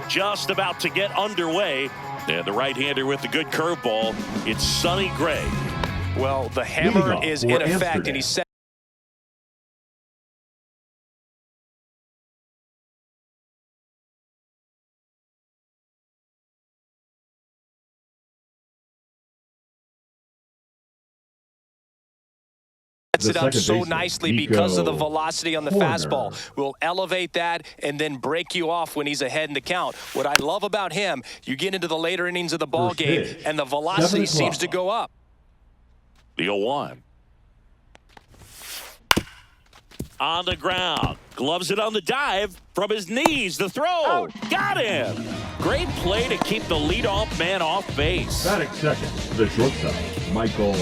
just about to get underway. And the right-hander with the good curveball, it's Sonny Gray. Well, the hammer is in effect, and he's set. It up so nicely because of the velocity on the fastball. Will elevate that and then break you off when he's ahead in the count. What I love about him, you get into the later innings of the ball game and the velocity seems to go up. The 0-1. On the ground. Gloves it on the dive from his knees. The throw. Got him. Great play to keep the leadoff man off base. Batting second, the shortstop, Michael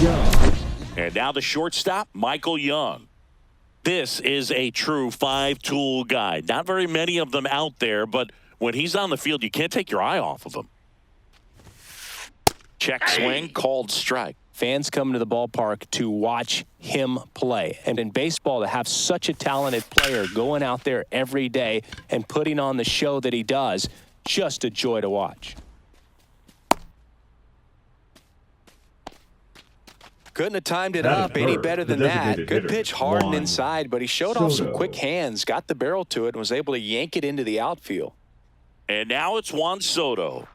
Young. And now the shortstop, Michael Young. This is a true five-tool guy. Not very many of them out there, but when he's on the field, you can't take your eye off of him. Check swing, called strike. Fans come to the ballpark to watch him play. And in baseball, to have such a talented player going out there every day and putting on the show that he does, just a joy to watch. Couldn't have timed it up any better than that. Good pitch, hard and inside, but he showed off some quick hands, got the barrel to it, and was able to yank it into the outfield. And now it's Juan Soto.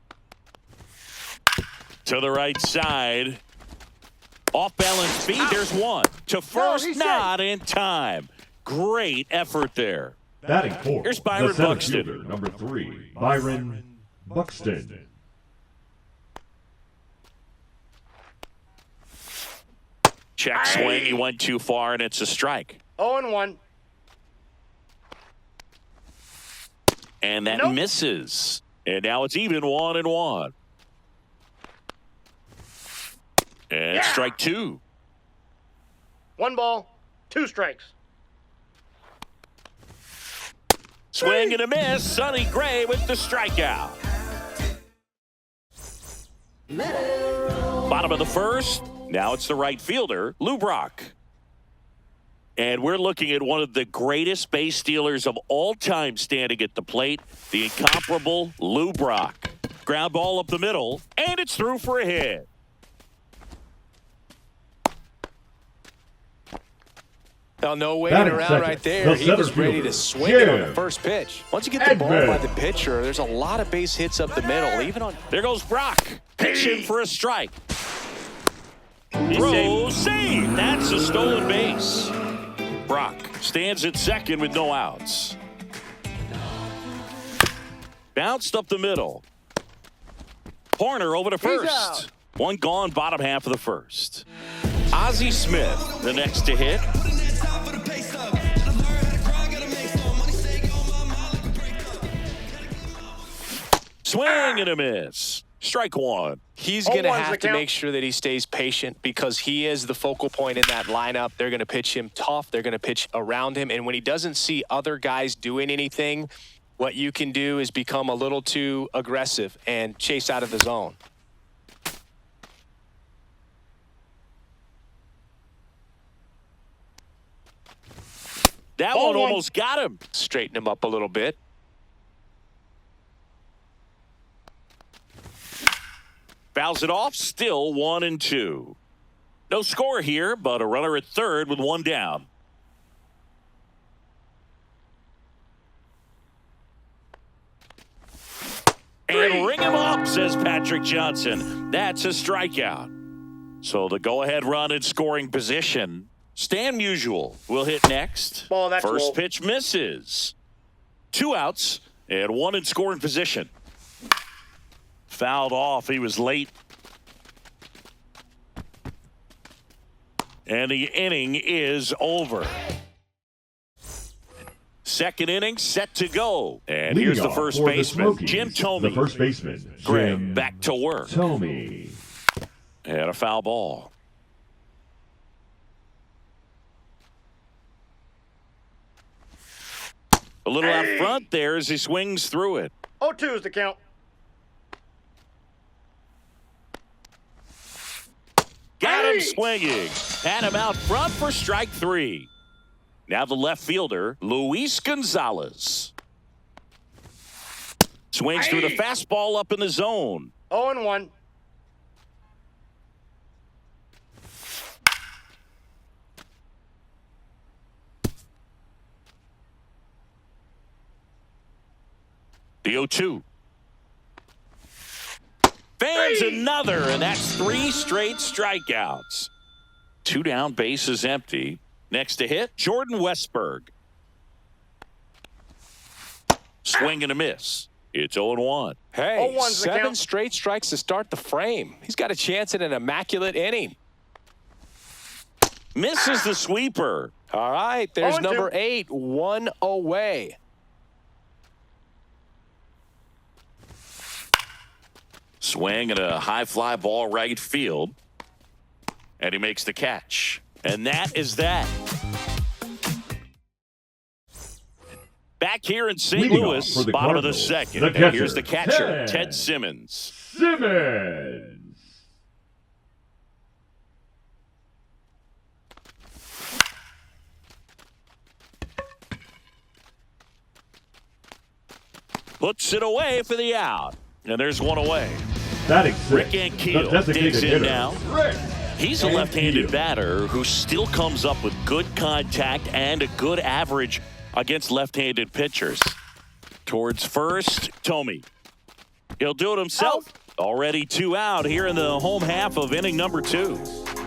To the right side. Off balance feet, there's one. To first, not in time. Great effort there. Batting fourth, here's Byron Buxton. Fielder, number 3, Byron Buxton. Check swing, he went too far, and it's a strike. 0-1. And that misses. And now it's even 1-1. And strike 2. 1 ball, 2 strikes. Swing and a miss. Sonny Gray with the strikeout. Bottom of the first. Now it's the right fielder, Lou Brock. And we're looking at one of the greatest base stealers of all time standing at the plate, the incomparable Lou Brock. Ground ball up the middle, and it's through for a hit. Well, no waiting around right there. He was ready to swing it on the first pitch. Once you get the ball by the pitcher, there's a lot of base hits up the middle. Even on. There goes Brock. Pitching for a strike. Throw, save. That's a stolen base. Brock stands at second with no outs. Bounced up the middle. Horner over to first. One gone, bottom half of the first. Ozzie Smith, the next to hit. Swing and a miss. Strike 1. He's going to have to make sure that he stays patient because he is the focal point in that lineup. They're going to pitch him tough. They're going to pitch around him. And when he doesn't see other guys doing anything, what you can do is become a little too aggressive and chase out of the zone. That one almost got him. Straighten him up a little bit. Fouls it off, still 1-2. No score here, but a runner at third with one down. And ring him up, says Patrick Johnson. That's a strikeout. So the go-ahead run in scoring position. Stan Musial will hit next. First pitch misses. 2 outs and 1 in scoring position. Fouled off. He was late. And the inning is over. Second inning set to go. And here's the first baseman, Jim Thome. The first baseman, Greg, back to work. Thome. And a foul ball. A little out front there as he swings through it. 0-2 is the count. Got him swinging. Had him out front for strike 3. Now the left fielder, Luis Gonzalez. Swings through the fastball up in the zone. 0-1. The 0-2. Fans another, and that's 3 straight strikeouts. 2 down, bases empty. Next to hit, Jordan Westberg. Swing and a miss. It's 0-1. Hey, 0-1's the 7 count. straight strikes to start the frame. He's got a chance at an immaculate inning. Misses the sweeper. All right, there's 0-2. number 8, 1 away. Swing and a high fly ball right field. And he makes the catch. And that is that. Back here in St. Leading off Louis, for the bottom of the Cardinals, second. the And catcher, here's the catcher, Ted Ted Simmons. Simmons. Puts it away for the out. And there's one away. Batting sixth, Rick the Ankiel designated digs in hitter, now. Rick He's a left-handed Ankiel. batter who still comes up with good contact and a good average against left-handed pitchers. Towards first, Tomey. He'll do it himself. Already 2 out here in the home half of inning number 2.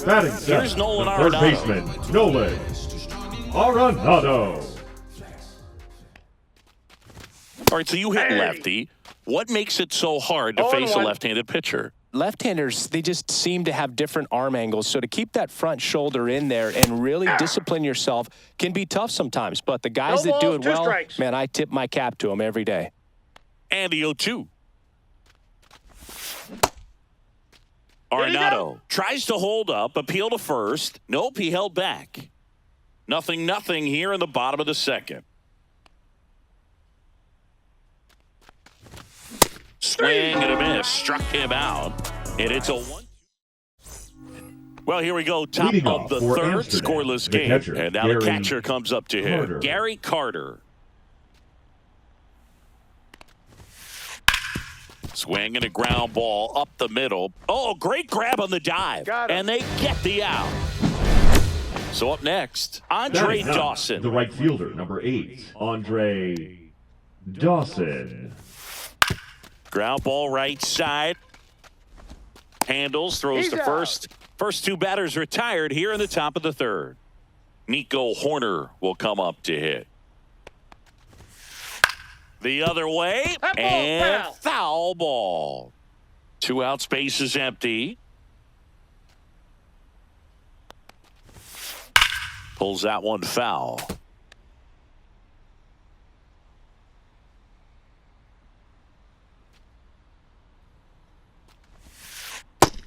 Batting Here's seventh, Nolan the third Arenado. baseman, Nolan Arenado. All right, so you hit lefty. What makes it so hard to face a 0-1. left-handed pitcher? Left-handers, they just seem to have different arm angles. So to keep that front shoulder in there and really discipline yourself can be tough sometimes. But the guys No that do balls, it 2 well, strikes. man, I tip my cap to them every day. And the 0-2. There you Arenado go. tries to hold up, appeal to first. Nope, he held back. 0-0 here in the bottom of the second. Swing and a miss. Struck him out. And it's a 1. Well, here we go. Top Leading of off the for third, Amsterdam, scoreless the game. catcher, And now Gary the catcher comes up to hit. Carter. Gary Carter. Swing and a ground ball up the middle. Oh, great grab on the dive. Got him. And they get the out. So up next, Andre Batting ninth, Dawson. the right fielder, number 8, Andre Dawson. Ground ball right side. Handles, throws He's to out. first. First 2 batters retired here in the top of the third. Nico Horner will come up to hit. The other way, That ball and foul. foul ball. 2 outs, base is empty. Pulls that one foul.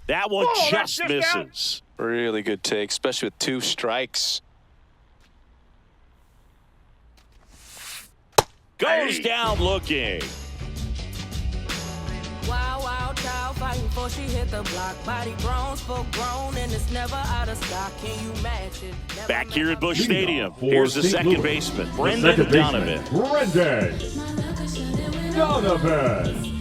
That one Whoa, that's just just out. misses. Really good take, especially with 2 strikes. Goes down looking. Wow, wow, child fighting for she hit the block. Body grown, spoke grown, and it's never out of stock. Can you match it? Never Back here at Busch Leading Stadium. off for Here's the St. second Louis, baseman, the Brendan second baseman, Donovan. Brendan Donovan.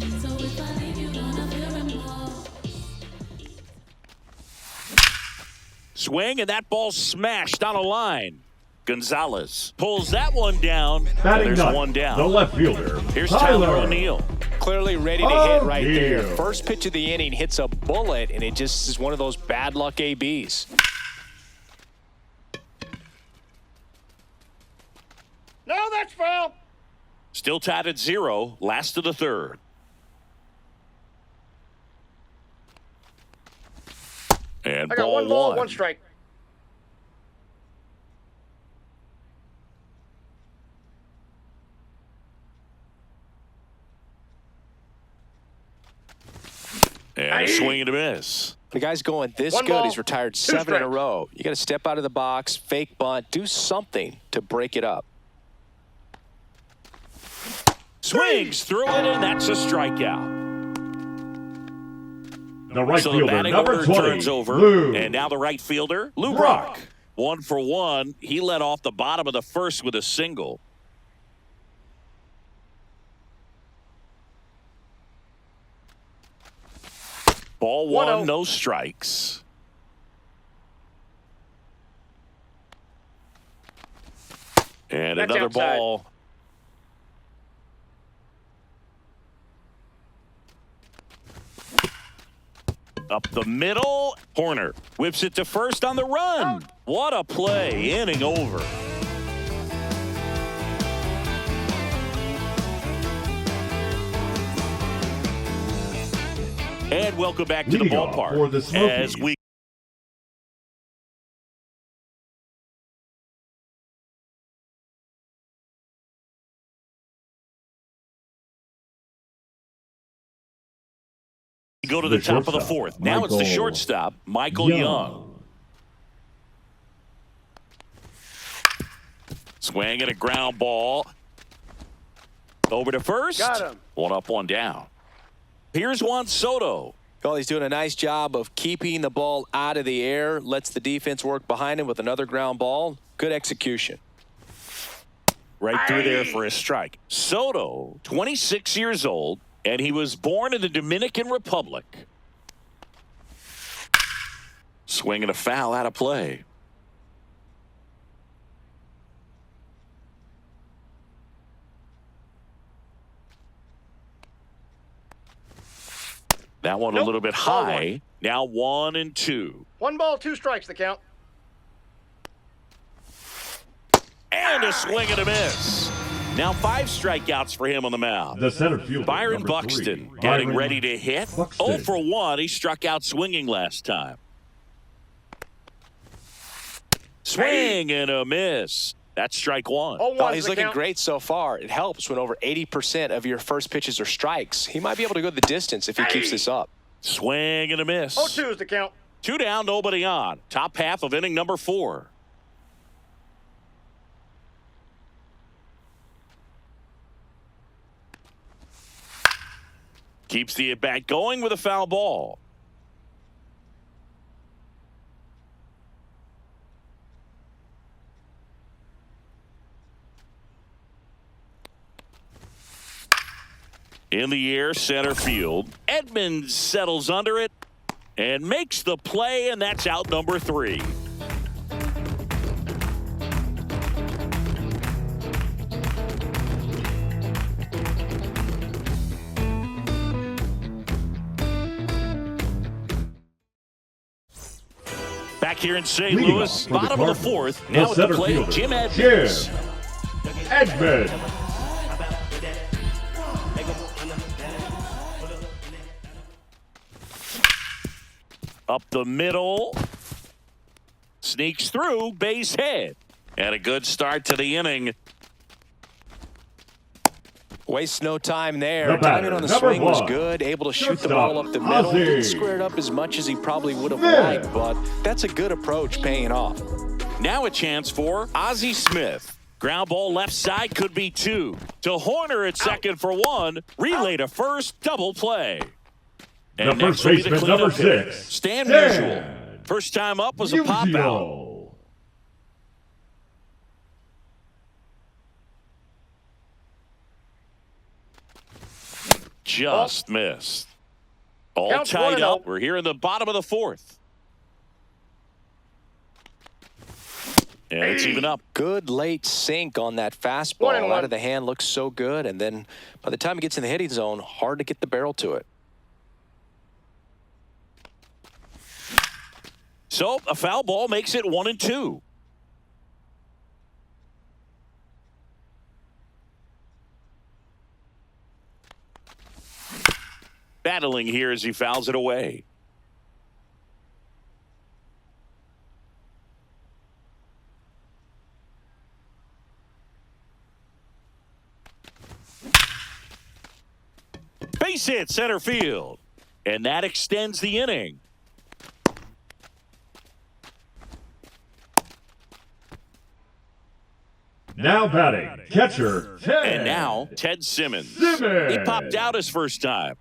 Swing, and that ball smashed on a line. Gonzalez pulls that one down. And Batting there's ninth, one down. the left fielder, Here's Tyler O'Neill. Clearly ready to hit right there. O'Neill. First pitch of the inning hits a bullet, and it just is one of those bad luck ABs. No, that's foul. Still tied at 0. Last of the third. And I got ball 1 ball, one. 1 strike. And a swing and a miss. The guy's going this 1 good. ball, He's retired 2 7 in a strikes. row. You got to step out of the box, fake bunt, do something to break it up. Swings through it, and that's a strikeout. The right So the fielder, batting number order 20, turns over. Lou. And now the right fielder, Lou Brock. Brock. 1 for 1. He led off the bottom of the first with a single. Ball one, no strikes. And That's another outside. ball. Up the middle. Horner whips it to first on the run. What a play. Inning over. And welcome back to the Leading off for ballpark the Smokies, as we go to the top of the fourth. Now it's the shortstop, Michael Young. Swing at a ground ball. Over to first. Got him. One up, one down. Here's Juan Soto. Well, he's doing a nice job of keeping the ball out of the air. Lets the defense work behind him with another ground ball. Good execution. Right through there for a strike. Soto, 26 years old, and he was born in the Dominican Republic. Swing and a foul out of play. That one a little bit high. Now 1-2. 1 ball, 2 strikes, the count. And a swing and a miss. Now 5 strikeouts for him on the mound. The center fielder, Byron number Buxton 3, getting Byron ready to hit. Buxton. 0 for 1. He struck out swinging last time. Swing and a miss. That's strike one. Oh, he's looking great so far. It helps when over 80% of your first pitches are strikes. He might be able to go the distance if he keeps this up. Swing and a miss. 0-2 is the count. 2 down, nobody on. Top half of inning number 4. Keeps the at-bat going with a foul ball. In the air, center field. Edmonds settles under it and makes the play, and that's out number 3. Back here in St. Louis, bottom of the 4th. Now at the plate, Jim Edmonds. Edmonds. Up the middle. Sneaks through, base hit. And a good start to the inning. Wastes no time there. Timing on the swing was good. Able to shoot the ball up the middle. Didn't square it up as much as he probably would have liked, but that's a good approach paying off. Now a chance for Ozzie Smith. Ground ball left side, could be 2. To Horner at second for 1. Relay to first, double play. And the first baseman, number 6. Stan Musial. First time up was a pop out. Just missed. All tied up. We're here in the bottom of the 4th. And it's even up. Good late sink on that fastball. Out of the hand looks so good. And then by the time it gets in the hitting zone, hard to get the barrel to it. So a foul ball makes it 1-2. Battling here as he fouls it away. Base hit center field. And that extends the inning. Now batting, catcher, Ted. And now, Ted Simmons. He popped out his first time.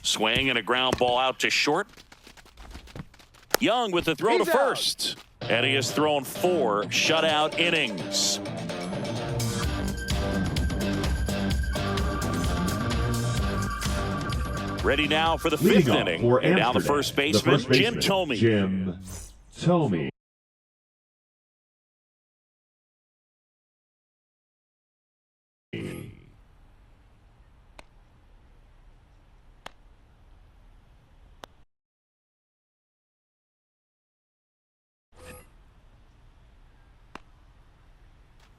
Swing and a ground ball out to short. Young with the throw to first. And he has thrown 4 shutout innings. Ready now for the Leading fifth off inning. for And now the Amsterdam, first baseman, Jim Thome. Jim Thome.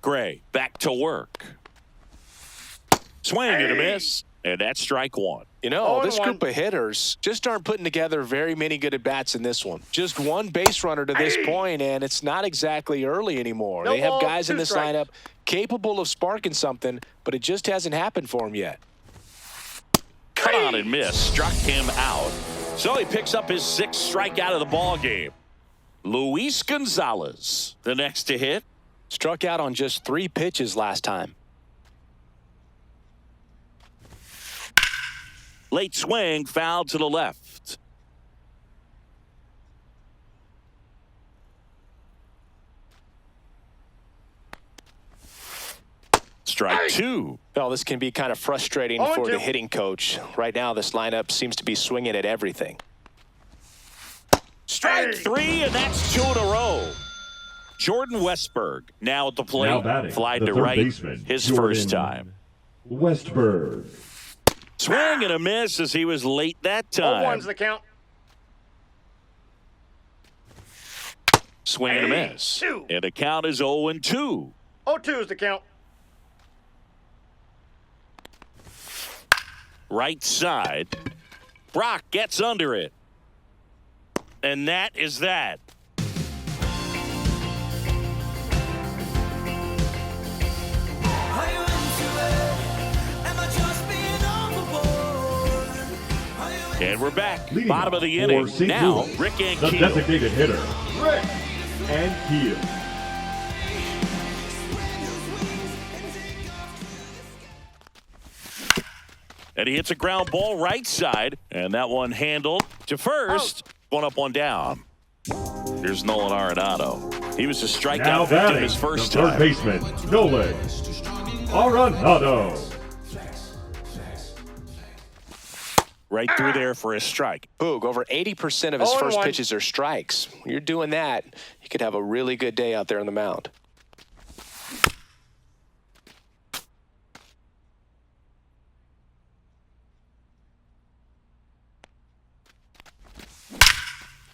Gray back to work. Swing and a miss. And that's strike one. You know, this group of hitters just aren't putting together very many good at-bats in this one. Just one base runner to this point, and it's not exactly early anymore. They have guys in this lineup capable of sparking something, but it just hasn't happened for them yet. Cut on and miss. Struck him out. So he picks up his sixth strikeout of the ball game. Luis Gonzalez, the next to hit. Struck out on just 3 pitches last time. Late swing, foul to the left. Strike 2. Well, this can be kind of frustrating for the hitting coach. Right now, this lineup seems to be swinging at everything. Strike 3, and that's 2 in a row. Jordan Westberg now at the plate. Flied to right his first time. Westberg. Swing and a miss as he was late that time. 0-1's the count. Swing and a miss. And the count is 0-2. 0-2's the count. Right side. Brock gets under it. And that is that. And we're back. Leading Bottom of the inning. Now, Louis, Rick the Ankiel. designated hitter, Rick Ankiel. And he hits a ground ball right side. And that one handled to first. One up, one down. Here's Nolan Arenado. He was a strikeout victim his first time. Third baseman, Nolan Arenado. Right through there for a strike. Boog, over 80% of his first pitches are strikes. When you're doing that, you could have a really good day out there on the mound.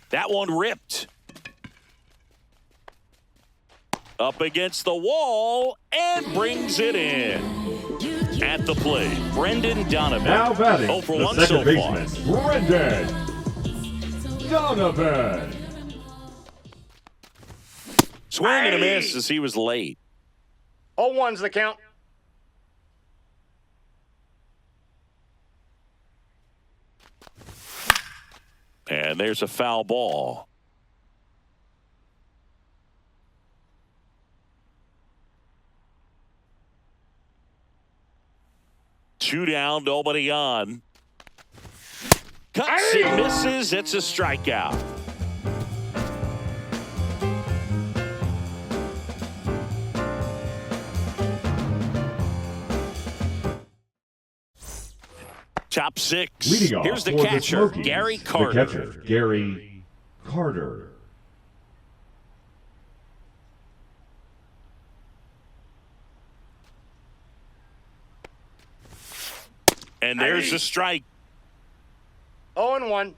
That one ripped. Up against the wall and brings it in. At the plate, Brendan Donovan. Now batting, 0 for the 1 second so baseman, far. Brendan Donovan. Swing and a miss as he was late. 0-1's the count. And there's a foul ball. Two down, nobody on. Cuts and misses. It's a strikeout. Top 6. Leading off Here's the for catcher, Smokies, Gary Carter. The catcher, Gary Carter. And there's a strike. 0-1.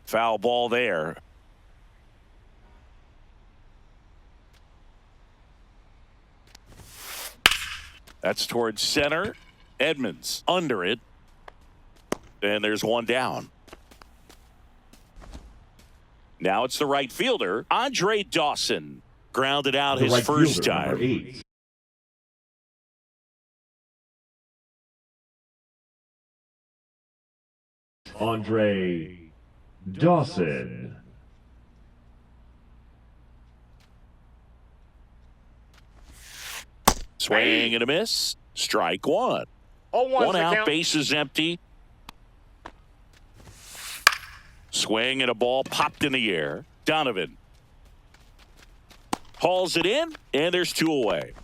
Foul ball there. That's towards center. Edmonds under it. And there's one down. Now it's the right fielder, Andre Dawson. Grounded out his first time. Andre Dawson. Swing and a miss. Strike 1. 0-1's One the out, count. base is empty. Swing and a ball popped in the air. Donovan hauls it in, and there's 2 away.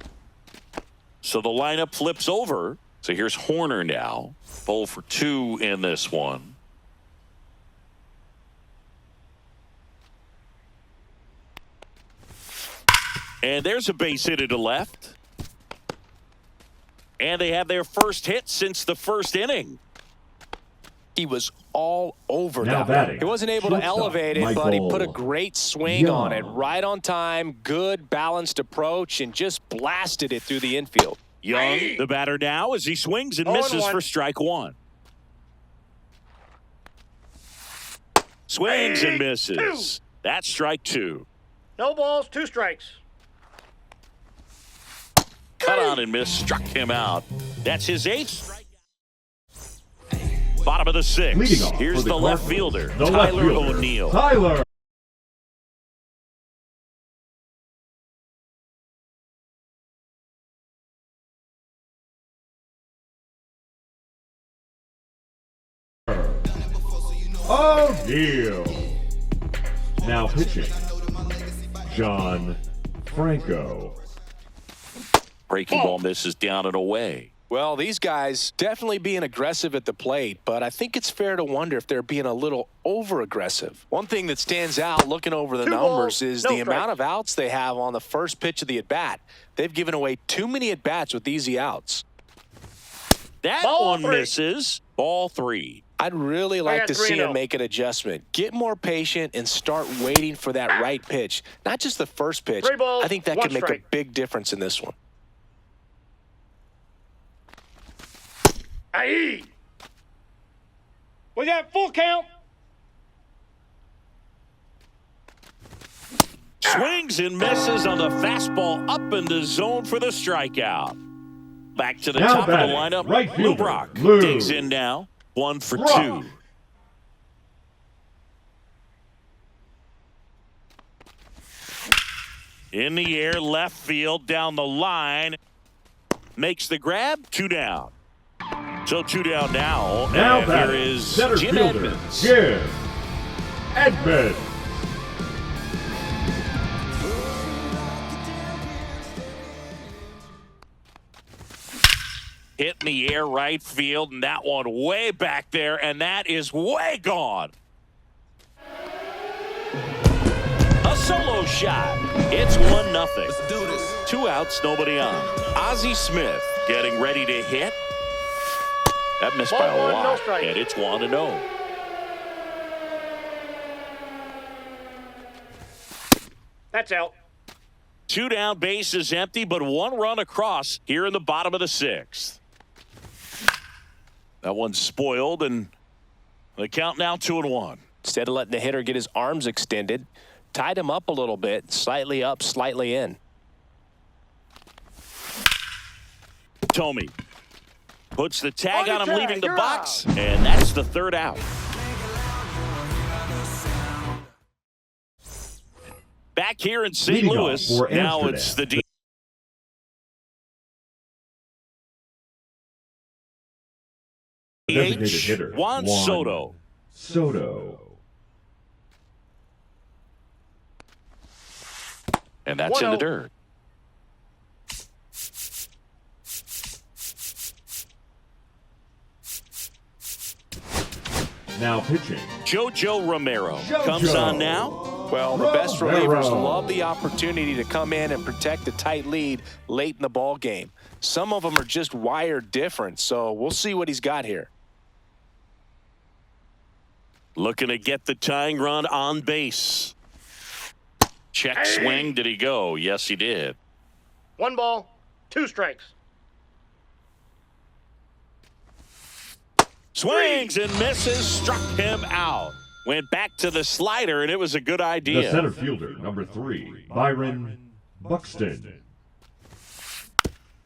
So the lineup flips over. So here's Horner now. 0 for 2 in this one. And there's a base hit to left. And they have their first hit since the first inning. He was all over Now that. batting, He wasn't able to shortstop, elevate it, but he put a great swing on it. Right on time, good balanced approach, and just blasted it through the infield. Young, the batter now, as he swings and misses for strike one. Swings and misses. That's strike two. No balls, 2 strikes. Cut on and miss, struck him out. That's his 8th strikeout. Bottom of the 6th. Leading off Here's for the left Cardinals, fielder, the Tyler left fielder, O'Neill. Tyler. O'Neill. Now pitching, John Franco. Breaking ball misses down and away. Well, these guys definitely being aggressive at the plate, but I think it's fair to wonder if they're being a little over-aggressive. One thing that stands out looking over the 2 numbers balls, is no the strikes. amount of outs they have on the first pitch of the at-bat. They've given away too many at-bats with easy outs. That Ball one 3. misses. Ball 3. I'd really like got to see 3-0. him make an adjustment. Get more patient and start waiting for that right pitch. Not just the first pitch. 3 balls, I think that 1 could make a strike. big difference in this one. Aye. We got full count. Swings and misses on the fastball up in the zone for the strikeout. Back to the Now top of the batting, lineup. right Lou fielder, Brock Lou digs in now. 1 for Brock. 2. In the air, left field, down the line. Makes the grab. 2 down. So 2 down now. Now And batting, here is center Jim fielder, Edmonds. Jim Edmonds. Hit in the air right field, and that one way back there, and that is way gone. A solo shot. It's 1-0. Let's do this. 2 outs, nobody on. Ozzie Smith getting ready to hit. That missed by a Ball 1, no lot, strike. and it's 1-0. That's out. 2 down, base is empty, but 1 run across here in the bottom of the 6th. That one's spoiled, and the count now 2-1. Instead of letting the hitter get his arms extended, tied him up a little bit, slightly up, slightly in. Tomey puts the tag On on the him, tag, leaving the you're box, and that's the 3rd out. Back here in St. Leading off Louis, for now Amsterdam, it's the D. Designated hitter, Juan Soto. Soto. And that's in the 1-0. dirt. Now pitching, JoJo Romero JoJo. comes on now. Well, the best Romero. relievers love the opportunity to come in and protect a tight lead late in the ball game. Some of them are just wired different, so we'll see what he's got here. Looking to get the tying run on base. Check swing. Did he go? Yes, he did. 1 ball, 2 strikes. Swings and misses. Struck him out. Went back to the slider, and it was a good the idea. center fielder, number 3, Byron Buxton.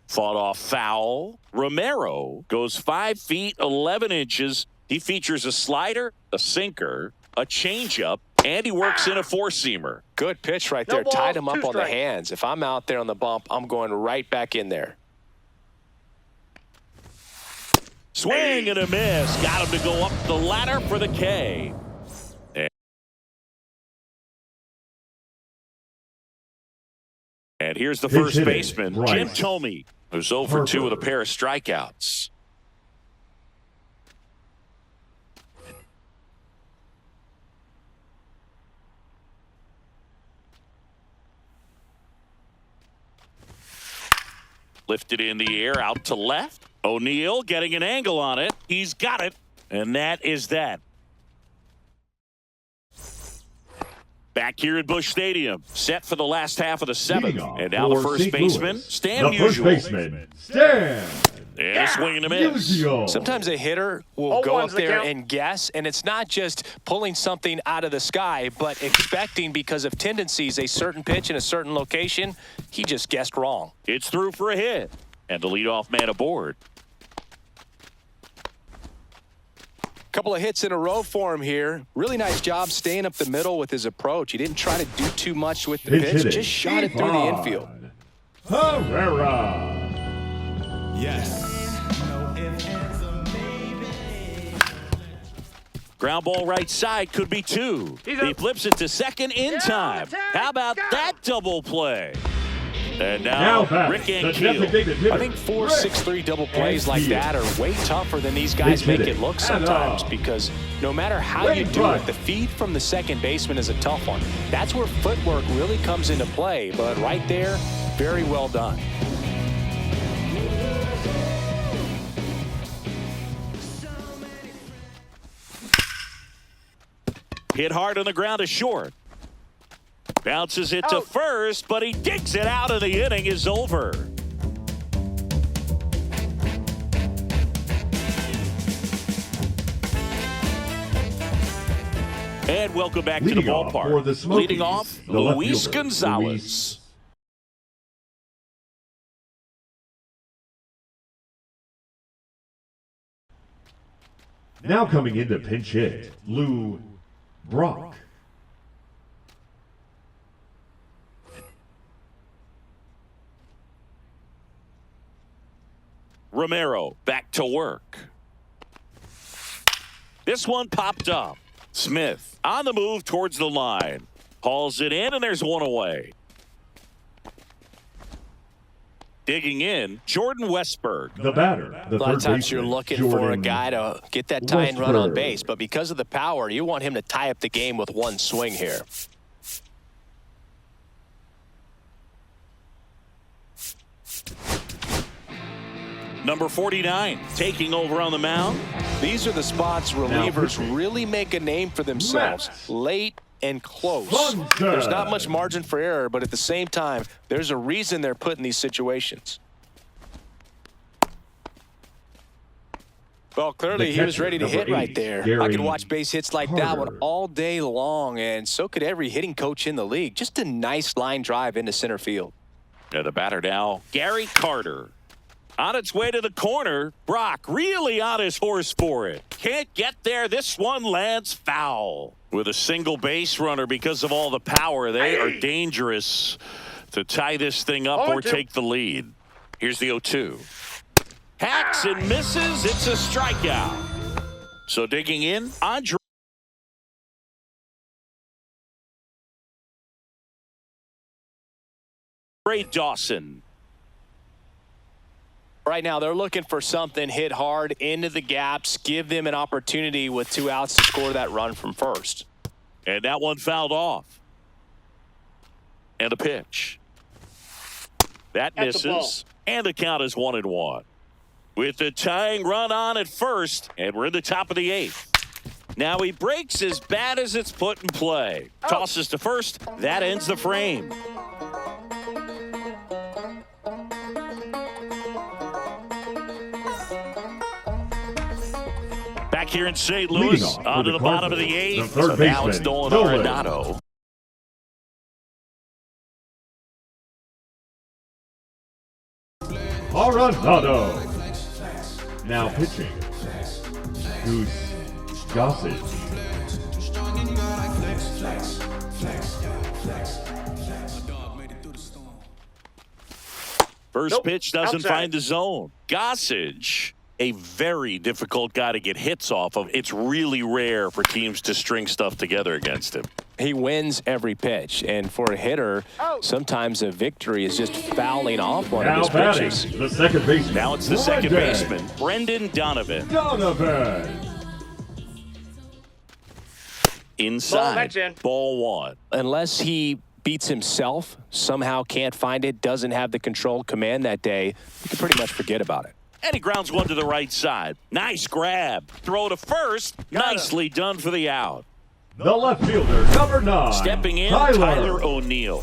Fought off foul. Romero goes 5 feet 11 inches. He features a slider, a sinker, a changeup, and he works in a 4-seamer. Good pitch right No there. balls, Tied him up 2 on the strikes. hands. If I'm out there on the bump, I'm going right back in there. Swing and a miss. Got him to go up the ladder for the K. And here's the Pitch first hitting, baseman, Bryce Jim Tomey. Who's 0 for 2 with a pair of strikeouts. Lifted in the air, out to left. O'Neill getting an angle on it. He's got it. And that is that. Back here at Busch Stadium, set for the last half of the seventh. And now the first baseman, Stan Musial. And a swing and a miss. Sometimes a hitter will go up there and guess, and it's not just pulling something out of the sky, but expecting because of tendencies a certain pitch in a certain location. He just guessed wrong. It's through for a hit, and the leadoff man aboard. Couple of hits in a row for him here. Really nice job staying up the middle with his approach. He didn't try to do too much with the pitch, just shot it through the infield. Herrera. Yes. Ground ball right side, could be 2. He flips it to second in time. How about that double play? And now Rick Ankiel. I think 4 6-3 double plays like that are way tougher than these guys make it look sometimes, because no matter how you do it, the feed from the second baseman is a tough one. That's where footwork really comes into play, but right there, very well done. Hit hard on the ground is short. Bounces it to first, but he digs it out, and the inning is over. And welcome back to the ballpark. Leading off, Luis Gonzalez. Now coming in to pinch hit, Lou Brock. Romero back to work. This one popped up. Smith on the move towards the line. Hauls it in, and there's one away. Digging in, Jordan Westberg. The batter. A lot of times you're looking for a guy to get that tying run on base, but because of the power, you want him to tie up the game with one swing here. Number 49 taking over on the mound. These are the spots relievers really make a name for themselves. Late and close. There's not much margin for error, but at the same time, there's a reason they're put in these situations. Well, clearly he was ready to hit right there. I could watch base hits like that one all day long, and so could every hitting coach in the league. Just a nice line drive into center field. And the batter now, Gary Carter. On its way to the corner, Brock really on his horse for it. Can't get there. This one lands foul. With a single base runner because of all the power, they are dangerous to tie this thing up or take the lead. Here's the 0-2. Hacks and misses. It's a strikeout. So digging in, Andre Dawson. Right now, they're looking for something hit hard into the gaps, give them an opportunity with 2 outs to score that run from first. And that one fouled off. And a pitch. That misses. And the count is 1-1. With the tying run on at first, and we're in the top of the 8th. Now he breaks as bad as it's put in play. Tosses to first. That ends the frame. Back here in St. Louis, onto the bottom of the 8th. So now it's Nolan Arenado. Arenado. Now pitching, Goose Gossage. First pitch doesn't find the zone. Gossage, a very difficult guy to get hits off of. It's really rare for teams to string stuff together against him. He wins every pitch, and for a hitter, sometimes a victory is just fouling off one of his pitches. The second baseman. Now it's the second baseman, Brendan Donovan. Inside, ball one. Unless he beats himself, somehow can't find it, doesn't have the control command that day, you can pretty much forget about it. And he grounds one to the right side. Nice grab. Throw to first. Nicely done for the out. The left fielder, number 9. Stepping in, Tyler O'Neill.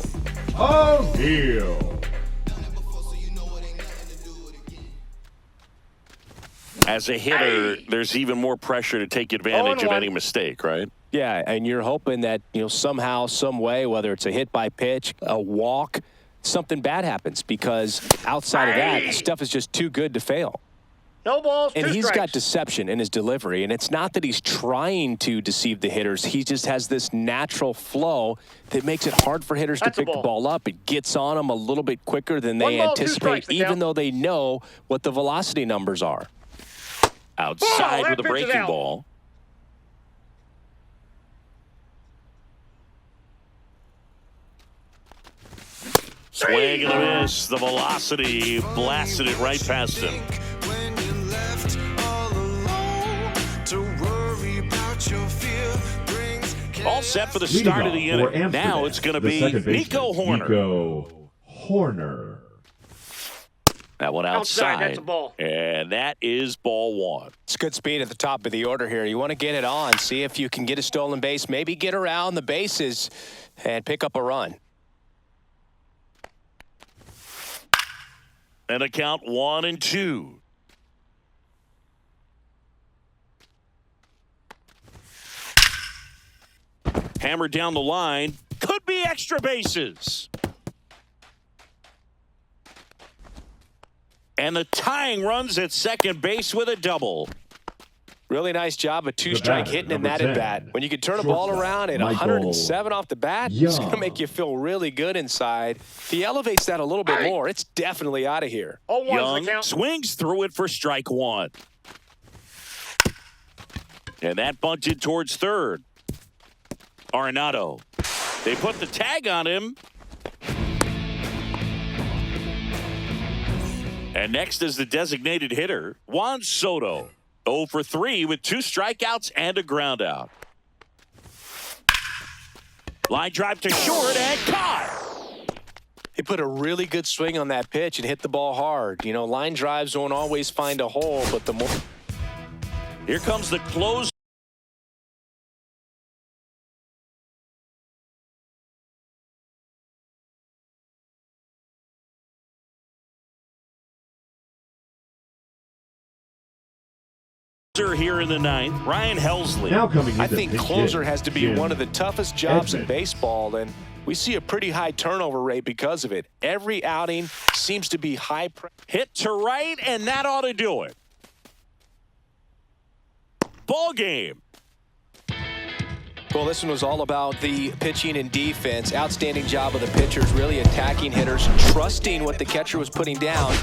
As a hitter, there's even more pressure to take advantage of any mistake, right? Yeah, and you're hoping that, somehow, some way, whether it's a hit by pitch, a walk, something bad happens, because outside of that, stuff is just too good to fail. No balls, and he's strikes. got deception in his delivery, and it's not that he's trying to deceive the hitters. He just has this natural flow that makes it hard for hitters to pick the ball up. It gets on them a little bit quicker than they anticipate, even though they know what the velocity numbers are. Outside with a breaking ball. Swing and a miss. The velocity blasted it right past him. All set for the start of the inning. Now it's going to be Nico Horner. That one outside. That's a ball. And that is ball one. It's good speed at the top of the order here. You want to get it on, see if you can get a stolen base, maybe get around the bases and pick up a run. And a count 1-2. Hammered down the line. Could be extra bases. And the tying runs at second base with a double. Really nice job of two-strike hitting in that at-bat. When you can turn a ball around at 107 off the bat, it's going to make you feel really good inside. If he elevates that a little bit more, it's definitely out of here. Young swings through it for strike one. And that bunted towards third. Arenado. They put the tag on him. And next is the designated hitter, Juan Soto. 0 for 3 with 2 strikeouts and a ground out. Line drive to short and caught. He put a really good swing on that pitch and hit the ball hard. Line drives don't always find a hole, but the more... Here comes the close. Here in the ninth, Ryan Helsley. Now coming I think closer has to be one of the toughest jobs in baseball, and we see a pretty high turnover rate because of it. Every outing seems to be high. Hit to right, and that ought to do it. Ball game. Well, this one was all about the pitching and defense. Outstanding job of the pitchers, really attacking hitters, trusting what the catcher was putting down.